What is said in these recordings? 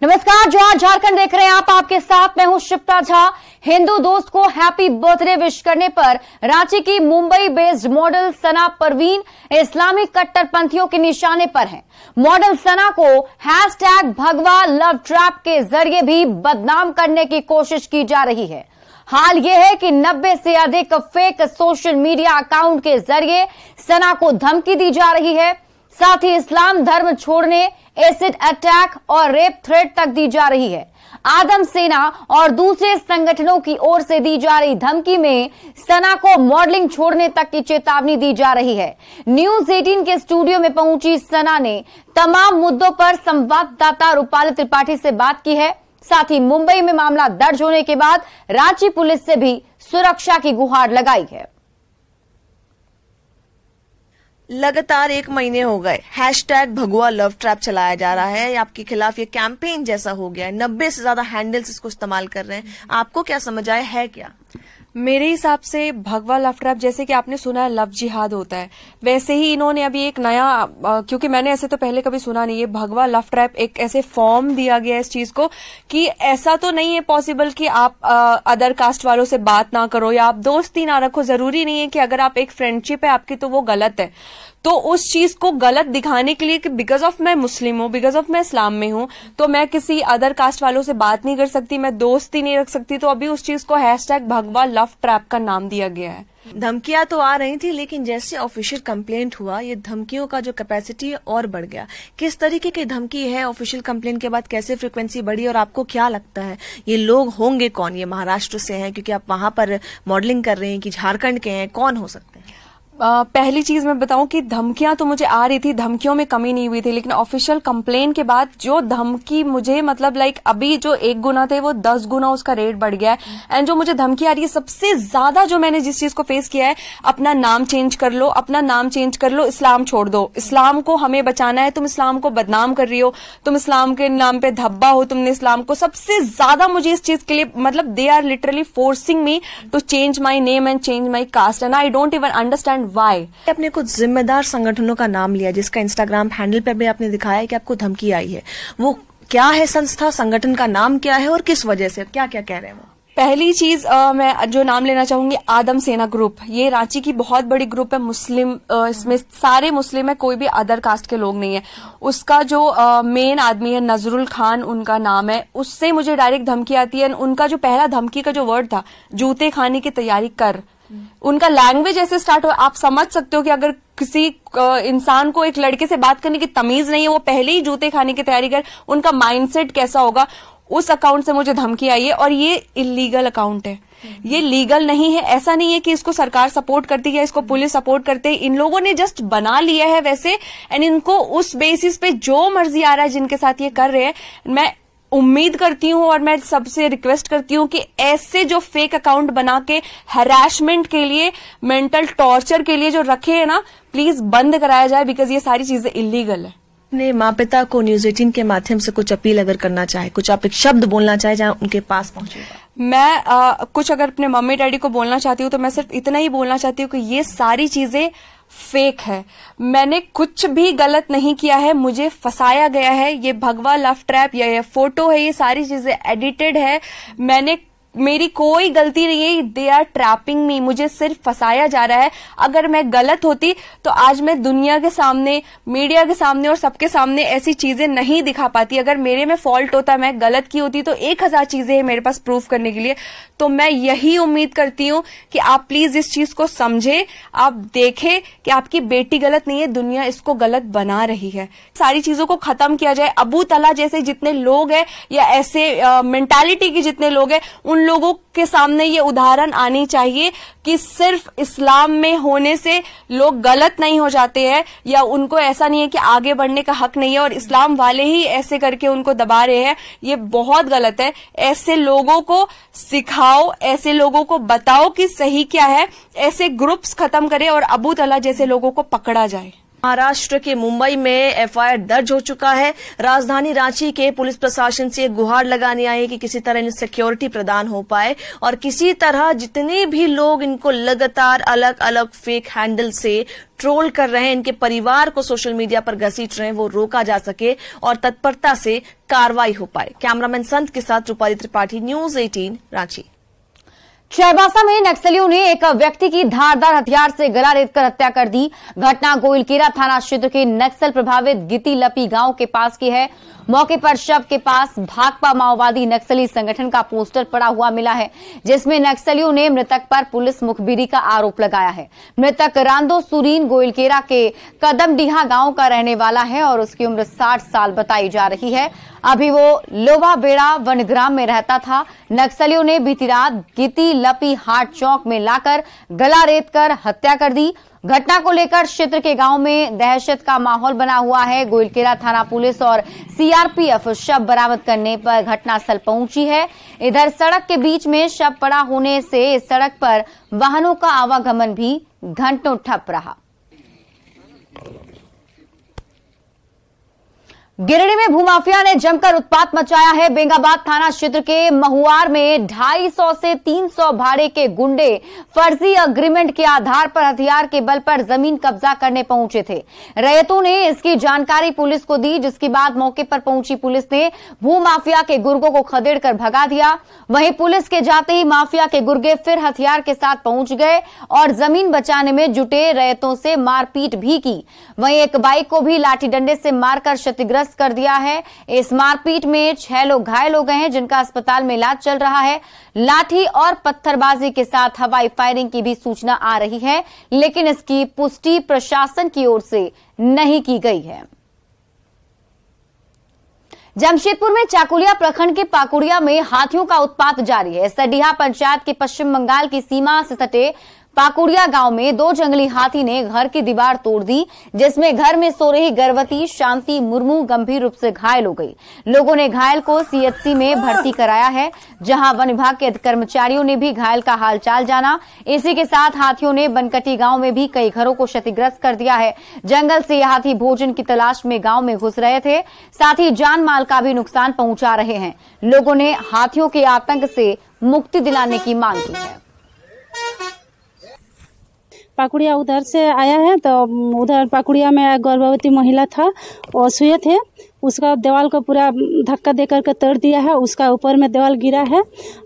नमस्कार, जवाहर झारखंड देख रहे हैं आप। आपके साथ मैं हूं शिप्रा झा। हिंदू दोस्त को हैप्पी बर्थडे विश करने पर रांची की मुंबई बेस्ड मॉडल सना परवीन इस्लामिक कट्टरपंथियों के निशाने पर है। मॉडल सना को हैशटैग भगवा लव ट्रैप के जरिए भी बदनाम करने की कोशिश की जा रही है। हाल यह है कि 90 से अधिक फेक सोशल मीडिया अकाउंट के जरिए सना को धमकी दी जा रही है। साथ ही इस्लाम धर्म छोड़ने, एसिड अटैक और रेप थ्रेट तक दी जा रही है। आदम सेना और दूसरे संगठनों की ओर से दी जा रही धमकी में सना को मॉडलिंग छोड़ने तक की चेतावनी दी जा रही है। न्यूज 18 के स्टूडियो में पहुंची सना ने तमाम मुद्दों पर संवाददाता रूपाली त्रिपाठी से बात की है। साथ ही मुंबई में मामला दर्ज होने के बाद रांची पुलिस से भी सुरक्षा की गुहार लगाई है। लगातार 1 महीने हो गए हैशटैग भगवा लव ट्रैप चलाया जा रहा है। आपके खिलाफ ये कैंपेन जैसा हो गया है। 90 से ज्यादा हैंडल्स इसको इस्तेमाल कर रहे हैं। आपको क्या समझ आया है क्या? मेरे हिसाब से भगवा लव ट्रैप, जैसे कि आपने सुना है लव जिहाद होता है, वैसे ही इन्होंने अभी एक नया, क्योंकि मैंने ऐसे तो पहले कभी सुना नहीं है, भगवा लव ट्रैप एक ऐसे फॉर्म दिया गया है इस चीज को कि ऐसा तो नहीं है पॉसिबल कि आप अदर कास्ट वालों से बात ना करो या आप दोस्ती ना रखो। जरूरी नहीं है कि अगर आप एक फ्रेंडशिप है आपकी तो वो गलत है। तो उस चीज को गलत दिखाने के लिए कि बिकॉज ऑफ मैं मुस्लिम हूँ, बिकॉज ऑफ मैं इस्लाम में हूँ, तो मैं किसी अदर कास्ट वालों से बात नहीं कर सकती, मैं दोस्ती नहीं रख सकती। तो अभी उस चीज को हैशटैग भगवा लव ट्रैप का नाम दिया गया है। धमकियां तो आ रही थी, लेकिन जैसे ऑफिशियल कंप्लेंट हुआ, ये धमकियों का जो कैपेसिटी है और बढ़ गया। किस तरीके की धमकी है ऑफिशियल कंप्लेंट के बाद? कैसे फ्रीक्वेंसी बढ़ी और आपको क्या लगता है ये लोग होंगे कौन? ये महाराष्ट्र से हैं क्योंकि आप वहां पर मॉडलिंग कर रहे हैं, कि झारखंड के हैं? कौन हो सकते हैं? पहली चीज मैं बताऊं कि धमकियां तो मुझे आ रही थी, धमकियों में कमी नहीं हुई थी, लेकिन ऑफिशियल कंप्लेन के बाद जो धमकी मुझे, मतलब लाइक अभी जो 1 गुना थे वो 10 गुना उसका रेट बढ़ गया है। एंड जो मुझे धमकी आ रही है, सबसे ज्यादा जो मैंने जिस चीज को फेस किया है, अपना नाम चेंज कर लो, अपना नाम चेंज कर लो, इस्लाम छोड़ दो, इस्लाम को हमें बचाना है, तुम इस्लाम को बदनाम कर रही हो, तुम इस्लाम के नाम पे धब्बा हो, तुमने इस्लाम को। सबसे ज्यादा मुझे इस चीज के लिए, मतलब they are literally forcing me to change my name and change my caste, and I don't even understand why. आपने कुछ जिम्मेदार संगठनों का नाम लिया जिसका इंस्टाग्राम हैंडल पे भी आपने दिखाया है कि आपको धमकी आई है। वो क्या है संस्था, संगठन का नाम क्या है और किस वजह से, क्या क्या कह रहे हैं वो? पहली चीज मैं जो नाम लेना चाहूंगी, आदम सेना ग्रुप। ये रांची की बहुत बड़ी ग्रुप है, मुस्लिम, इसमें सारे मुस्लिम है, कोई भी अदर कास्ट के लोग नहीं है। उसका जो मेन आदमी है नजरुल खान उनका नाम है, उससे मुझे डायरेक्ट धमकी आती है। उनका जो पहला धमकी का जो वर्ड था, जूते खाने की तैयारी कर, उनका लैंग्वेज ऐसे स्टार्ट हो, आप समझ सकते हो कि अगर किसी इंसान को एक लड़के से बात करने की तमीज नहीं है, वो पहले ही जूते खाने की तैयारी कर, उनका माइंडसेट कैसा होगा। उस अकाउंट से मुझे धमकी आई है और ये इलीगल अकाउंट है, ये लीगल नहीं है। ऐसा नहीं है कि इसको सरकार सपोर्ट करती है, इसको पुलिस सपोर्ट करते है, इन लोगों ने जस्ट बना लिया है वैसे। एंड इनको उस बेसिस पे जो मर्जी आ रहा है जिनके साथ ये कर रहे हैं, मैं उम्मीद करती हूँ और मैं सबसे रिक्वेस्ट करती हूँ कि ऐसे जो फेक अकाउंट बना के हैरेसमेंट के लिए, मेंटल टॉर्चर के लिए जो रखे हैं ना, प्लीज बंद कराया जाए, बिकॉज ये सारी चीजें इलीगल है। अपने माँ पिता को न्यूज 18 के माध्यम से कुछ अपील अगर करना चाहे, कुछ आप एक शब्द बोलना चाहे जहाँ उनके पास पहुंचेगा? मैं कुछ अगर अपने मम्मी डैडी को बोलना चाहती हूँ तो मैं सिर्फ इतना ही बोलना चाहती हूँ कि ये सारी चीजें फेक है। मैंने कुछ भी गलत नहीं किया है, मुझे फंसाया गया है। ये भगवा लव ट्रैप या ये फोटो है, ये सारी चीजें एडिटेड है। मेरी कोई गलती नहीं है, दे आर ट्रैपिंग मी, मुझे सिर्फ फंसाया जा रहा है। अगर मैं गलत होती तो आज मैं दुनिया के सामने, मीडिया के सामने और सबके सामने ऐसी चीजें नहीं दिखा पाती। अगर मेरे में फॉल्ट होता, मैं गलत की होती, तो 1000 चीजें हैं मेरे पास प्रूफ करने के लिए। तो मैं यही उम्मीद करती हूँ कि आप प्लीज इस चीज को समझे, आप देखें कि आपकी बेटी गलत नहीं है, दुनिया इसको गलत बना रही है। सारी चीजों को खत्म किया जाए। अबू तला जैसे जितने लोग हैं या ऐसे मेंटालिटी के जितने लोग हैं, उन लोगों के सामने ये उदाहरण आनी चाहिए कि सिर्फ इस्लाम में होने से लोग गलत नहीं हो जाते हैं, या उनको ऐसा नहीं है कि आगे बढ़ने का हक नहीं है और इस्लाम वाले ही ऐसे करके उनको दबा रहे हैं। ये बहुत गलत है। ऐसे लोगों को सिखाओ, ऐसे लोगों को बताओ कि सही क्या है, ऐसे ग्रुप्स खत्म करें और अबू तला जैसे लोगों को पकड़ा जाए। महाराष्ट्र के मुंबई में एफआईआर दर्ज हो चुका है। राजधानी रांची के पुलिस प्रशासन से गुहार लगाने आए कि किसी तरह इन्हें सिक्योरिटी प्रदान हो पाए और किसी तरह जितने भी लोग इनको लगातार अलग अलग फेक हैंडल से ट्रोल कर रहे हैं, इनके परिवार को सोशल मीडिया पर घसीट रहे हैं, वो रोका जा सके और तत्परता से कार्रवाई हो पाए। कैमरामैन संत के साथ रूपाली त्रिपाठी, न्यूज 18 रांची। चाईबासा में नक्सलियों ने एक व्यक्ति की धारदार हथियार से गला रेतकर हत्या कर दी। घटना गोइलकेरा थाना क्षेत्र के नक्सल प्रभावित गिती लपी गांव के पास की है। मौके पर शव के पास भाकपा माओवादी नक्सली संगठन का पोस्टर पड़ा हुआ मिला है, जिसमें नक्सलियों ने मृतक पर पुलिस मुखबिरी का आरोप लगाया है। मृतक रांदो सुरीन गोइलकेरा के कदमडीहा गांव का रहने वाला है और उसकी उम्र 60 साल बताई जा रही है। अभी वो लोवा बेड़ा वनग्राम में रहता था। नक्सलियों ने बीती रात गिती लपी हाट चौक में लाकर गला रेतकर हत्या कर दी। घटना को लेकर क्षेत्र के गांव में दहशत का माहौल बना हुआ है। गोइलकेरा थाना पुलिस और सीआरपीएफ शव बरामद करने पर घटनास्थल पहुंची है। इधर सड़क के बीच में शव पड़ा होने से इस सड़क पर वाहनों का आवागमन भी घंटों ठप रहा। गिरिडीह में भूमाफिया ने जमकर उत्पात मचाया है। बेंगाबाद थाना क्षेत्र के महुआर में 250 से 300 भाड़े के गुंडे फर्जी अग्रीमेंट के आधार पर हथियार के बल पर जमीन कब्जा करने पहुंचे थे। रैयतों ने इसकी जानकारी पुलिस को दी, जिसके बाद मौके पर पहुंची पुलिस ने भूमाफिया के गुर्गों को खदेड़कर भगा दिया। वहीं पुलिस के जाते ही माफिया के गुर्गे फिर हथियार के साथ पहुंच गए और जमीन बचाने में जुटे रैयतों से मारपीट भी की। वहीं एक बाइक को भी लाठी डंडे से मारकर क्षतिग्रस्त कर दिया है। इस मारपीट में 6 लोग घायल हो गए हैं, जिनका अस्पताल में इलाज चल रहा है। लाठी और पत्थरबाजी के साथ हवाई फायरिंग की भी सूचना आ रही है, लेकिन इसकी पुष्टि प्रशासन की ओर से नहीं की गई है। जमशेदपुर में चाकुलिया प्रखंड के पाकुड़िया में हाथियों का उत्पात जारी है। सडीहा पंचायत के पश्चिम बंगाल की सीमा से सटे पाकुड़िया गांव में 2 जंगली हाथी ने घर की दीवार तोड़ दी, जिसमें घर में सो रही गर्भवती शांति मुर्मू गंभीर रूप से घायल हो गई। लोगों ने घायल को सीएचसी में भर्ती कराया है, जहां वन विभाग के कर्मचारियों ने भी घायल का हालचाल जाना। इसी के साथ हाथियों ने बनकटी गांव में भी कई घरों को क्षतिग्रस्त कर दिया है। जंगल से ये हाथी भोजन की तलाश में गांव में घुस रहे थे, साथ ही जान माल का भी नुकसान पहुंचा रहे हैं। लोगों ने हाथियों के आतंक से मुक्ति दिलाने की मांग की है। पाकुड़िया उधर से आया है, तो उधर पाकुड़िया में एक गर्भवती महिला था, वो सुए थे, उसका दीवार को पूरा धक्का देकर के तोड़ दिया है। उसका ऊपर में दीवार गिरा है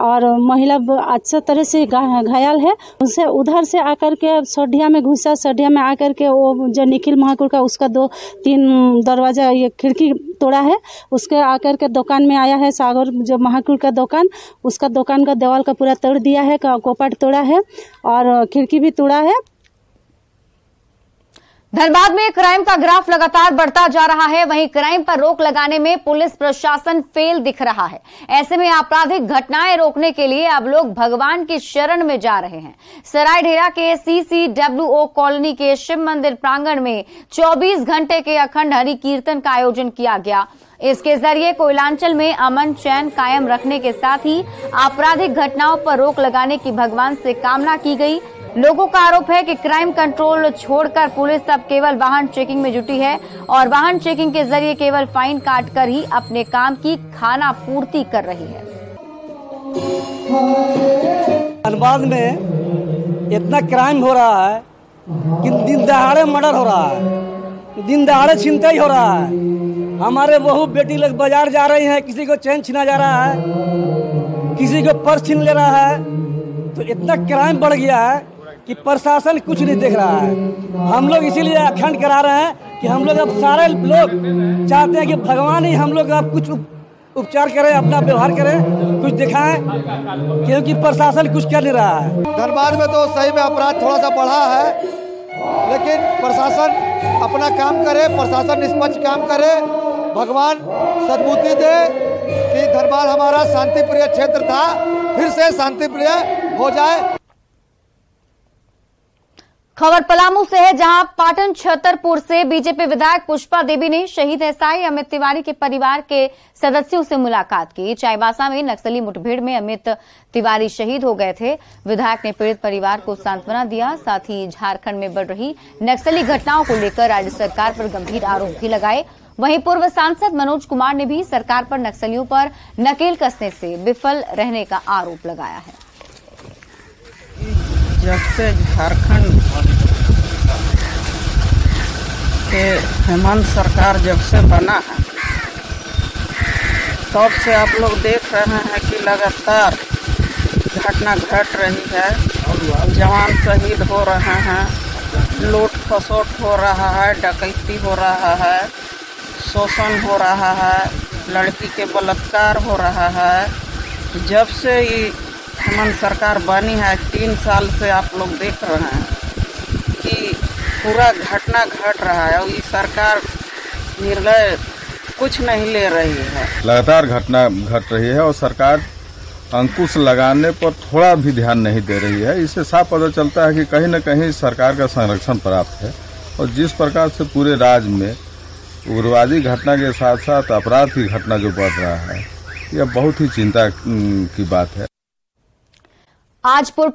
और महिला अच्छे तरह से घायल है। उसे उधर से आकर के सडिया में घुसा, सडिया में आकर के वो जो निखिल महाकुर का उसका 2-3 दरवाजा ये खिड़की तोड़ा है। उसके आकर के दुकान में आया है, सागर जो महाकुर का दुकान, उसका दुकान का दीवार का पूरा तोड़ दिया है, कोपट तोड़ा है और खिड़की भी तोड़ा है। धनबाद में क्राइम का ग्राफ लगातार बढ़ता जा रहा है। वहीं क्राइम पर रोक लगाने में पुलिस प्रशासन फेल दिख रहा है। ऐसे में आपराधिक घटनाएं रोकने के लिए अब लोग भगवान की शरण में जा रहे हैं। सरायढेरा के CCWO कॉलोनी के शिव मंदिर प्रांगण में 24 घंटे के अखंड हरि कीर्तन का आयोजन किया गया। इसके जरिए कोयलांचल में अमन चैन कायम रखने के साथ ही आपराधिक घटनाओं पर रोक लगाने की भगवान से कामना की गई। लोगों का आरोप है कि क्राइम कंट्रोल छोड़कर पुलिस अब केवल वाहन चेकिंग में जुटी है और वाहन चेकिंग के जरिए केवल फाइन काटकर ही अपने काम की खाना पूर्ति कर रही है। धनबाद में इतना क्राइम हो रहा है कि दिन दहाड़े मर्डर हो रहा है, दिन दहाड़े छिनताई हो रहा है। हमारे बहू बेटी लोग बाजार जा रही हैं, किसी को चैन छीना जा रहा है, किसी को पर्स छीन ले रहा है। तो इतना क्राइम बढ़ गया है कि प्रशासन कुछ नहीं देख रहा है। हम लोग इसीलिए अखंड करा रहे हैं कि हम लोग अब सारे लोग चाहते हैं कि भगवान ही हम लोग अब कुछ उपचार करें, अपना व्यवहार करें, कुछ दिखाएं, क्योंकि प्रशासन कुछ कर नहीं रहा है। धनबाद में तो सही में अपराध थोड़ा सा बढ़ा है, लेकिन प्रशासन अपना काम करे, प्रशासन निष्पक्ष काम करे, भगवान सद्बुद्धि दे कि धनबाद हमारा शांति प्रिय क्षेत्र था, फिर से शांति प्रिय हो जाए। खबर पलामू से है, जहां पाटन छतरपुर से बीजेपी विधायक पुष्पा देवी ने शहीद एसआई अमित तिवारी के परिवार के सदस्यों से मुलाकात की। चाईबासा में नक्सली मुठभेड़ में अमित तिवारी शहीद हो गए थे। विधायक ने पीड़ित परिवार को सांत्वना दिया, साथ ही झारखंड में बढ़ रही नक्सली घटनाओं को लेकर राज्य सरकार पर गंभीर आरोप भी लगाए। वहीं पूर्व सांसद मनोज कुमार ने भी सरकार पर नक्सलियों पर नकेल कसने से विफल रहने का आरोप लगाया है। जब से झारखंड के हेमंत सरकार जब से बना है, तब से आप लोग देख रहे हैं कि लगातार घटना घट रही है। जवान शहीद हो रहे हैं, लूट खसोट हो रहा है, डकैती हो रहा है, शोषण हो रहा है, लड़की के बलात्कार हो रहा है। जब से ये हेमंत सरकार बनी है, 3 साल से आप लोग देख रहे हैं कि पूरा घटना घट रहा है और ये सरकार निर्णय कुछ नहीं ले रही है। लगातार घटना घट रही है और सरकार अंकुश लगाने पर थोड़ा भी ध्यान नहीं दे रही है। इससे साफ पता चलता है कि कहीं न कहीं सरकार का संरक्षण प्राप्त है और जिस प्रकार से पूरे राज्य में उग्रवादी घटना के साथ साथ अपराध की घटना जो बढ़ रहा है, यह बहुत ही चिंता की बात है। आज पूर्व